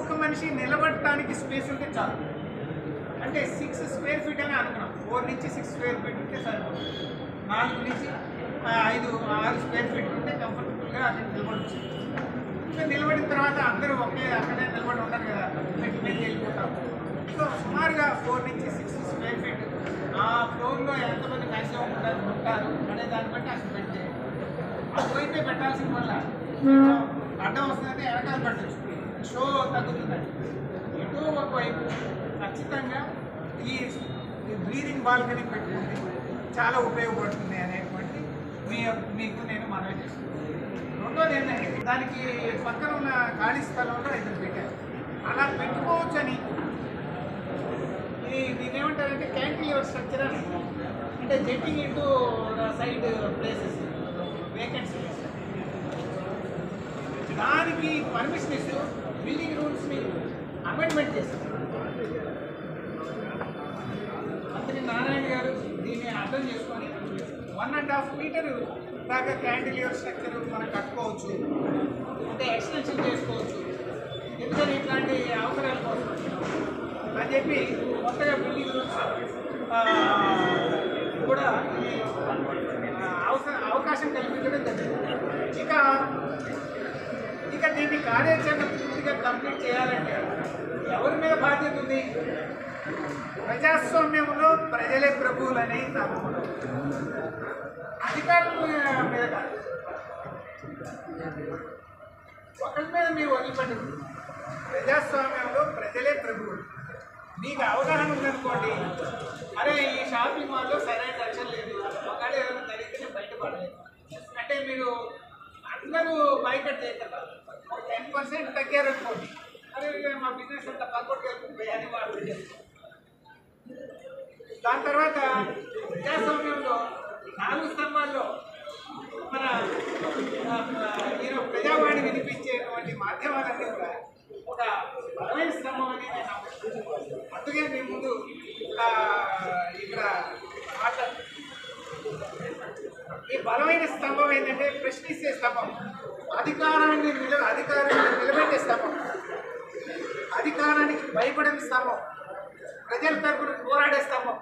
ఒక మనిషి నిలబడటానికి స్పేస్ ఉంటే చాలు. అంటే 6 స్క్వేర్ ఫీట్ అని అనుకున్నాం. 4 నుంచి 6 స్క్వేర్ ఫీట్ ఉంటే సరిపోతుంది. 4 నుంచి 6 స్క్వేర్ ఫీట్ ఉంటే కంఫర్టబుల్గా అది నిలబడచ్చు. సో నిలబడిన తర్వాత అందరూ అక్కడే నిలబడి ఉంటారు కదా, మెట్ల మీద వెళ్ళిపోతాం. సో సుమారుగా 4 నుంచి 6 స్క్వేర్ ఫీట్ ఆ ఫ్లోర్లో ఎంతమంది మ్యాక్సిమం ఉంటారు అనే దాన్ని బట్టి అసలు పెడితే అటువైపే పెట్టాల్సిన వల్ల అడ్డం వస్తుందంటే వెనకాల పెట్టచ్చు, షో తగ్గుతుందండి. ఎటో ఒకవైపు ఖచ్చితంగా ఈ బ్రీదింగ్ బాల్కనీ పెట్టుకుంటే చాలా ఉపయోగపడుతుంది అనేటువంటి మీకు నేను మనవి చేస్తున్నాను. రెండోది ఏంటంటే దానికి పక్కన ఉన్న ఖాళీ స్థలంలో ఇద్దరు పెట్టారు. అలా పెట్టుకోవచ్చని దీన్ని ఏమంటారంటే క్యాంటిలివర్ స్ట్రక్చర్ అని, అంటే jetting into side places vacant space. దానికి పర్మిషన్ ఇస్తూ బిల్డింగ్ రూల్స్ని అమెండ్మెంట్ చేస్తారు. మంత్రి నారాయణ గారు దీన్ని అర్థం చేసుకొని 1.5 మీటర్ దాకా క్యాంటిలివర్ స్ట్రక్చర్ మనం కట్టుకోవచ్చు, అంటే ఎక్స్టెన్షన్ చేసుకోవచ్చు, ఎందుకని ఇట్లాంటి అవసరాల కోసం అని చెప్పి కొత్తగా బిల్డింగ్ రూల్స్ కూడా అవకాశం కల్పించడం జరిగింది. ఇక దీన్ని కార్యాచరణ పూర్తిగా కంప్లీట్ చేయాలంటే ఎవరి మీద బాధ్యత ఉంది? ప్రజాస్వామ్యంలో ప్రజలే ప్రభువులనే నమ్మకం. అధికారుల మీద కాదు, ఒకరి మీద మీరు వదిలిపెట్టదు. ప్రజాస్వామ్యంలో ప్రజలే ప్రభువులు. మీకు అవగాహన ఉందనుకోండి, అరే ఈ షాపింగ్ మాల్లో సరైన రక్షణ లేదు, ఒకవేళ ఏదైనా జరిగితే బయటపడలేదు అంటే మీరు అందరూ బయటకు చేస్తారు. 10% తగ్గారనుకోండి, అరే మా బిజినెస్ అంతా పక్కకు వెళ్తుంది అని వాళ్ళు చేస్తారు. దాని తర్వాత ప్రజాస్వామ్యంలో 4 స్తంభాల్లో మన ప్రజావాణి వినిపించేటువంటి మాధ్యమాలన్నీ కూడా ఒక బలమైన స్తంభం అని నేను నమ్ముతున్నాను. అందుకే మీ ముందు ఇక్కడ మాట్లాడుతున్నాను. ఈ బలమైన స్తంభం ఏంటంటే ప్రశ్నించే స్తంభం, అధికారాన్ని నిలబెట్టే స్తంభం, అధికారానికి భయపడిన స్తంభం, ప్రజల తరపున పోరాడే స్తంభం.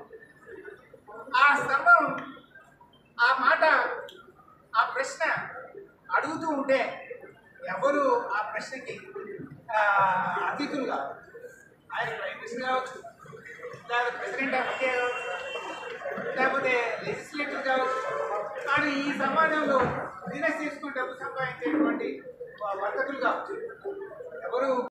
ఆ స్తంభం ఆ మాట ఆ ప్రశ్న అడుగుతూ ఉంటే ఎవరు ఆ ప్రశ్నకి అతిథులు కావచ్చు. ఆయన ప్రైమ్ మినిస్టర్ కావచ్చు, లేకపోతే ప్రెసిడెంట్ ఆఫ్ ఇండియా కావచ్చు, లేకపోతే లెజిస్లేటర్ కావచ్చు. కానీ ఈ సమాజంలో బిజినెస్ చేసుకుని డబ్బు సంపాదించేటువంటి వర్తకులు కావచ్చు. ఎవరు